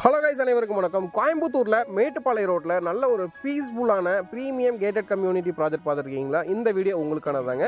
Hello guys, அனைவருக்கும் வணக்கம். கோயம்புத்தூரில் மேட்டுப்பாளைய ரோட்டில் நல்ல ஒரு பீஸ்ஃபுல்லான ப்ரீமியம் கேட்டட் கம்யூனிட்டி ப்ராஜெக்ட் பார்த்துருக்கீங்களா? இந்த வீடியோ உங்களுக்கானதாங்க.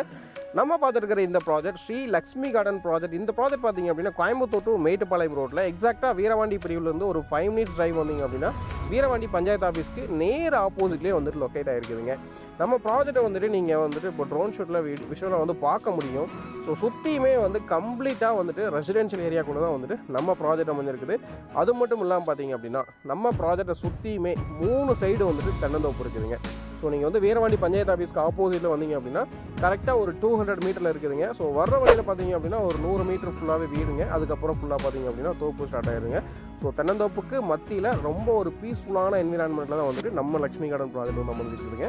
நம்ம பார்த்துருக்கிற இந்த project Sri Lakshmi garden project. இந்த ப்ராஜெக்ட் பார்த்தீங்க அப்படின்னா கோயம்புத்தூர் டு மேட்டுப்பாளையம் ரோட்டில் எக்ஸாக்டாக வீரவாண்டி பிரிவுலேருந்து ஒரு 5 minutes டிரைவ் வந்தீங்க அப்படின்னா வீரவாண்டி பஞ்சாயத்து ஆஃபீஸ்க்கு நேர் ஆப்போசிட்லேயே வந்துட்டு லொக்கேட் ஆகிருக்குதுங்க. நம்ம ப்ராஜெக்டை வந்துட்டு நீங்கள் வந்துட்டு இப்போ ட்ரோன் ஷூட்டில் விஷுவலாக வந்து பார்க்க முடியும். ஸோ சுற்றியுமே வந்து கம்ப்ளீட்டாக வந்துட்டு ரெசிடென்ஷியல் ஏரியாக்குள்ளே தான் வந்துட்டு நம்ம ப்ராஜெக்ட் அமைஞ்சிருக்குது. அது மட்டும் இல்லாமல் பார்த்தீங்க அப்படின்னா நம்ம ப்ராஜெக்டை சுற்றியுமே 3 சைடு வந்துட்டு தென்னந்தோப்பு இருக்குதுங்க. ஸோ நீங்கள் வந்து வீரவாண்டி பஞ்சாயத்து ஆஃபீஸ்க்கு ஆப்போசிட்டில் வந்தீங்க அப்படின்னா கரெக்டாக ஒரு 200 மீட்டரில் இருக்குதுங்க. ஸோ வர்ற வழியில் பார்த்தீங்க அப்படின்னா ஒரு 100 மீட்டர் ஃபுல்லாகவே வீடுங்க. அதுக்கப்புறம் ஃபுல்லாக பார்த்தீங்க அப்படின்னா தோப்பு ஸ்டார்ட் ஆகிடுங்க. ஸோ தென்னந்தோப்புக்கு மத்தியில் ரொம்ப ஒரு பீஸ்ஃபுல்லான என்விரான்மெண்ட்டில் தான் வந்துட்டு நம்ம லக்ஷ்மி கார்டன் ப்ராஜெக்ட் வந்து அமைஞ்சிருக்குதுங்க.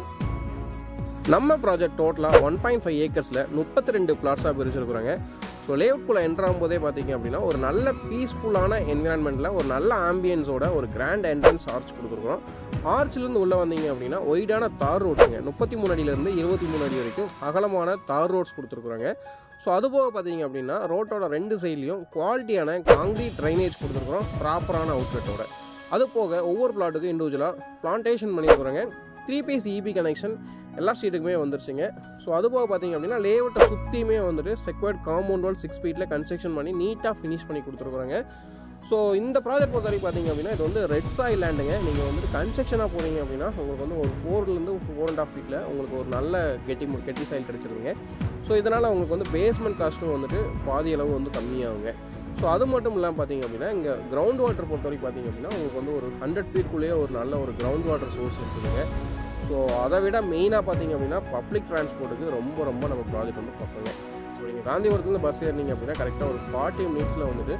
நம்ம ப்ராஜெக்ட் டோட்டலாக 1.5 ஏக்கர்ஸில் 32 பிளாட்ஸாக பிரிச்சிருக்கிறாங்க. ஸோ லேஅவுட்குள்ளே என்ட்ரு ஆகும்போதே பார்த்தீங்க அப்படின்னா ஒரு நல்ல பீஸ்ஃபுல்லான என்விரான்மெண்ட்டில் ஒரு நல்ல ஆம்பியன்ஸோட ஒரு கிராண்ட் என்ட்ரன்ஸ் ஆர்ச் கொடுத்துருக்குறோம். ஆர்ச்சிலேருந்து உள்ளே வந்தீங்க அப்படின்னா ஒய்டான தார் ரோட்ஸுங்க 33 அடியிலேருந்து 23 அடி வரைக்கும் அகலமான தார் ரோட்ஸ் கொடுத்துருக்குறாங்க. ஸோ அதுபோக பார்த்தீங்க அப்படின்னா ரோட்டோட 2 சைட்லேயும் குவாலிட்டியான காங்கிரீட் ட்ரைனேஜ் கொடுத்துருக்குறோம் ப்ராப்பரான அவுட்லெட்டோட. அது போக ஒவ்வொரு பிளாட்டுக்கும் இண்டிவிஜுவலாக பிளான்டேஷன் பண்ணியிருக்கிறாங்க. 3 phase EB கனெக்ஷன் எல்லா ஸ்ட்ரீட்டுக்குமே வந்துருச்சுங்க. ஸோ அதுபோக பார்த்தீங்க அப்படின்னா லேஅவுட்டை சுற்றியுமே வந்துட்டு செக்வர்ட் காம்பவுண்ட் வால் 6 feet கன்ஸ்ட்ரக்ஷன் பண்ணி நீட்டாக ஃபினிஷ் பண்ணி கொடுத்துருக்குறாங்க. ஸோ இந்த ப்ராஜெக்ட் பொறுத்த வரைக்கும் பார்த்தீங்க அப்படின்னா இது வந்து ரெட் சாயில் லேண்டுங்க. நீங்கள் வந்துட்டு கன்ஸ்ட்ரக்ஷனாக போனீங்க அப்படின்னா உங்களுக்கு வந்து ஒரு 4 to 4.5 feet உங்களுக்கு ஒரு நல்ல கெட்டி சாயில் கிடச்சிருக்குங்க. ஸோ இதனால் உங்களுக்கு வந்து பேஸ்மெண்ட் காஸ்ட்டும் வந்துட்டு பாதி அளவு வந்து கம்மியாகுங்க. ஸோ அது மட்டும் இல்லாமல் பார்த்தீங்க அப்படின்னா இங்கே கிரவுண்ட் வாட்டர் பொறுத்த வரைக்கும் பார்த்தீங்க அப்படின்னா உங்களுக்கு வந்து ஒரு 100 feetக்குள்ளேயே ஒரு நல்ல ஒரு கிரவுண்ட் வாட்டர் சோர்ஸ் இருக்குதுங்க. ஸோ அதை விட மெயினாக பார்த்தீங்க அப்படின்னா பப்ளிக் டிரான்ஸ்போர்ட்டுக்கு ரொம்ப நம்ம ப்ராஜெக்ட் வந்து பார்ப்போங்க. ஸோ நீங்கள் காந்திபுரத்துலேருந்து பஸ் ஏறினீங்க அப்படின்னா கரெக்டாக ஒரு 40 minutesல வந்துட்டு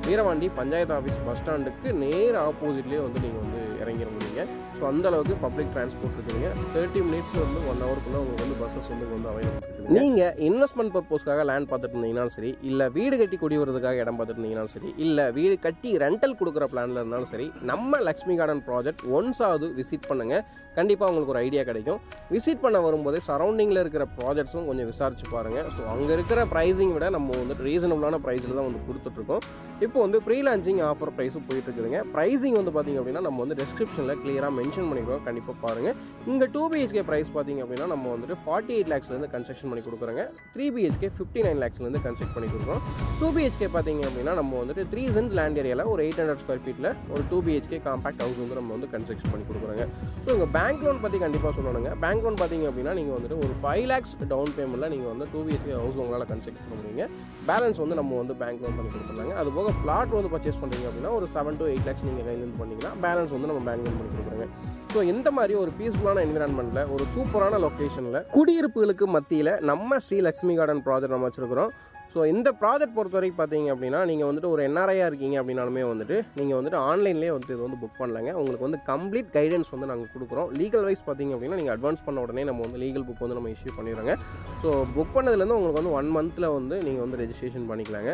வீரவாண்டி பஞ்சாயத்து ஆஃபீஸ் பஸ் ஸ்டாண்டுக்கு நேர் ஆப்போசிட்லேயே வந்து நீங்கள் வந்து இறங்கிட முடியுங்க. ஸோ அந்தளவுக்கு பப்ளிக் டிரான்ஸ்போர்ட் இருக்குதுங்க. 30 minutes வந்து 1 hourக்குள்ளே உங்களுக்கு வந்து பஸ்ஸஸ் வந்து அவைலபிள் இருக்குது. நீங்கள் இன்வெஸ்ட்மெண்ட் பர்பஸ்க்காக லேண்ட் பார்த்துட்டு இருந்தீங்கனாலும் சரி, இல்லை வீடு கட்டி குடி வரதுக்காக இடம் பார்த்துட்டு இருந்தீங்கனாலும் சரி, இல்லை வீடு கட்டி ரெண்டல் கொடுக்குற பிளானில் இருந்தாலும் சரி, நம்ம லக்ஷ்மி கார்டன் ப்ராஜெக்ட் ஒன்ஸாவது விசிட் பண்ணுங்கள். கண்டிப்பாக உங்களுக்கு ஒரு ஐடியா கிடைக்கும். விசிட் பண்ண வரும்போதே சரௌண்டிங்கில் இருக்கிற ப்ராஜெக்ட்ஸும் கொஞ்சம் விசாரிச்சு பாருங்கள். ஸோ அங்கே இருக்கிற ப்ரைஸிங் விட நம்ம வந்துட்டு ரீசனபிளான ப்ரைஸில் தான் வந்து கொடுத்துட்ருக்கோம். இப்போ வந்து ப்ரீ லான்ச்சிங் ஆஃபர் ப்ரைஸும் போயிட்டு இருக்குதுங்க. ப்ரைஸிங் வந்து பார்த்திங்க அப்படின்னா நம்ம வந்து டிஸ்கிரிப்ஷனில் கிளியராக மென்ஷன் பண்ணிக்கிறோம். கண்டிப்பாக பாருங்கள். இங்கே 2 BHK ப்ரைஸ் பார்த்திங்க அப்படின்னா நம்ம வந்துட்டு 48 lakhsலேருந்து கன்ஸ்ட்ரக்ஷன் பண்ணி கொடுக்குறோங்க. 3 BHK 59 lakhsலேருந்து கன்ஸ்ட்ரக்ட் பண்ணி கொடுக்குறோம். 2 BHK பார்த்திங்க அப்படின்னா நம்ம வந்துட்டு 3 cents லேண்ட் ஏரியாவில் ஒரு 800 square feet ஒரு 2 BHK காம்பேக்ட் ஹவுஸ் வந்து நம்ம வந்து கன்ஸ்ட்ரக்ஷன் பண்ணி கொடுக்குறோங்க. ஸோ இங்கே பேங்க் லோன் பற்றி கண்டிப்பாக சொல்லணுங்க. பேங்க் லோன் பார்த்திங்க அப்படின்னா நீங்கள் வந்துட்டு ஒரு 5 lakhs டவுன் பேமெண்ட்டில் நீங்கள் வந்து 2 BHK ஹவுஸ் உங்களால் கன்ஸ்ட்ரக்ட் பண்ண முடியுங்க. பேலன்ஸ் வந்து நம்ம வந்து பேங்க் லோன் பண்ணி கொடுத்துருந்தாங்க. அது போக பிளாட் வந்து பர்ச்சேஸ் பண்ணுறீங்க அப்படின்னா ஒரு 7 to 8 lakhs நீங்கள் கையிலேருந்து பண்ணிங்கன்னா பேலன்ஸ் வந்து நம்ம பேங்க் லோன் பண்ணி கொடுக்குறோங்க. ஸோ இந்த மாதிரி ஒரு பீஸ்ஃபுல்லான என்விரான்மெண்ட்டில் ஒரு சூப்பரான லொக்கேஷனில் குடியிருப்புகளுக்கு மத்தியில் நம்ம ஸ்ரீ லக்ஷ்மி கார்டன் ப்ராஜெக்ட் நம்ம வச்சுருக்கிறோம். ஸோ இந்த ப்ராஜெக்ட் பொறுத்த வரைக்கும் பார்த்தீங்க அப்படின்னா நீங்கள் வந்துட்டு ஒரு NRIயாக இருக்கீங்க அப்படின்னாலுமே வந்துட்டு நீங்கள் வந்துட்டு ஆன்லைன்லேயே வந்து இது வந்து புக் பண்ணலாங்க. உங்களுக்கு வந்து கம்ப்ளீட் கைடன்ஸ் வந்து நாங்கள் கொடுக்குறோம். லீகல் வைஸ் பார்த்தீங்க அப்படின்னா நீங்கள் அட்வான்ஸ் பண்ண உடனே நம்ம வந்து லீகல் புக் வந்து நம்ம இஷ்யூ பண்ணிடுறோங்க. ஸோ புக் பண்ணதுலேருந்து உங்களுக்கு வந்து 1 month வந்து நீங்கள் வந்து ரெஜிஸ்ட்ரேஷன் பண்ணிக்கலாங்க.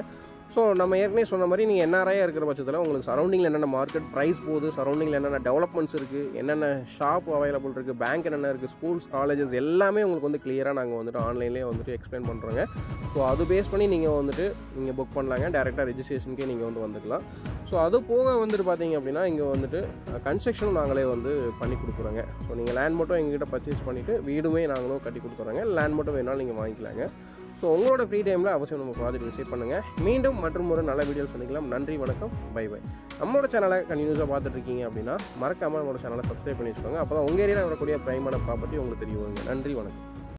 ஸோ நம்ம ஏற்கனவே சொன்ன மாதிரி நீங்கள் NRIயாக இருக்கிற பட்சத்தில் உங்களுக்கு சரௌண்டிங்கில் என்னென்ன மார்க்கெட் ப்ரைஸ் போகுது, சரௌண்டிங்கில் என்னென்ன டெவலப்மெண்ட்ஸ் இருக்குது, என்னென்ன ஷாப் அவைலபிள் இருக்குது, பேங்க் என்னென்ன இருக்குது, ஸ்கூல்ஸ் காலேஜஸ் எல்லாமே உங்களுக்கு வந்து கிளியராக நாங்கள் வந்துட்டு ஆன்லைன்லேயே வந்துட்டு எக்ஸ்பிளைன் பண்ணுறோங்க. ஸோ அது பேஸ் பண்ணி நீங்கள் வந்துட்டு நீங்கள் புக் பண்ணலாங்க. டேரெக்டாக ரெஜிஸ்ட்ரேஷனுக்கே நீங்கள் வந்து வந்துக்கலாம். ஸோ அது போக வந்துட்டு பார்த்தீங்க அப்படின்னா இங்கே வந்துட்டு கன்ஸ்ட்ரக்ஷனும் நாங்களே வந்து பண்ணி கொடுக்குறோங்க. ஸோ நீங்கள் லேண்ட் மட்டும் எங்ககிட்ட பர்ச்சேஸ் பண்ணிவிட்டு வீடுமே நாங்களும் கட்டி கொடுத்துறோங்க. லேண்ட் மட்டும் வேணாலும் நீங்கள் வாங்கிக்கலாங்க. ஸோ உங்களோட ஃப்ரீ டைமில் அவசியம் நம்ம ப்ராஜெக்ட் விசிட் பண்ணுங்கள். மீண்டும் மற்றும் ஒரு நல்ல வீடியோ சந்திக்கலாம். நன்றி, வணக்கம், பை. நம்மளோட சேனலை கண்டினியூஸாக பார்த்துட்டு இருக்கீங்க அப்படின்னா மறக்காமல் நம்மளோட சேனலை சப்ஸ்கிரைப் பண்ணி வச்சுக்கோங்க. அப்போ தான் உங்கள் ஏரியாவில் வரக்கூடிய பிரைமான ப்ராப்பர்ட்டி உங்களுக்கு தெரிய வருங்க. நன்றி, வணக்கம்.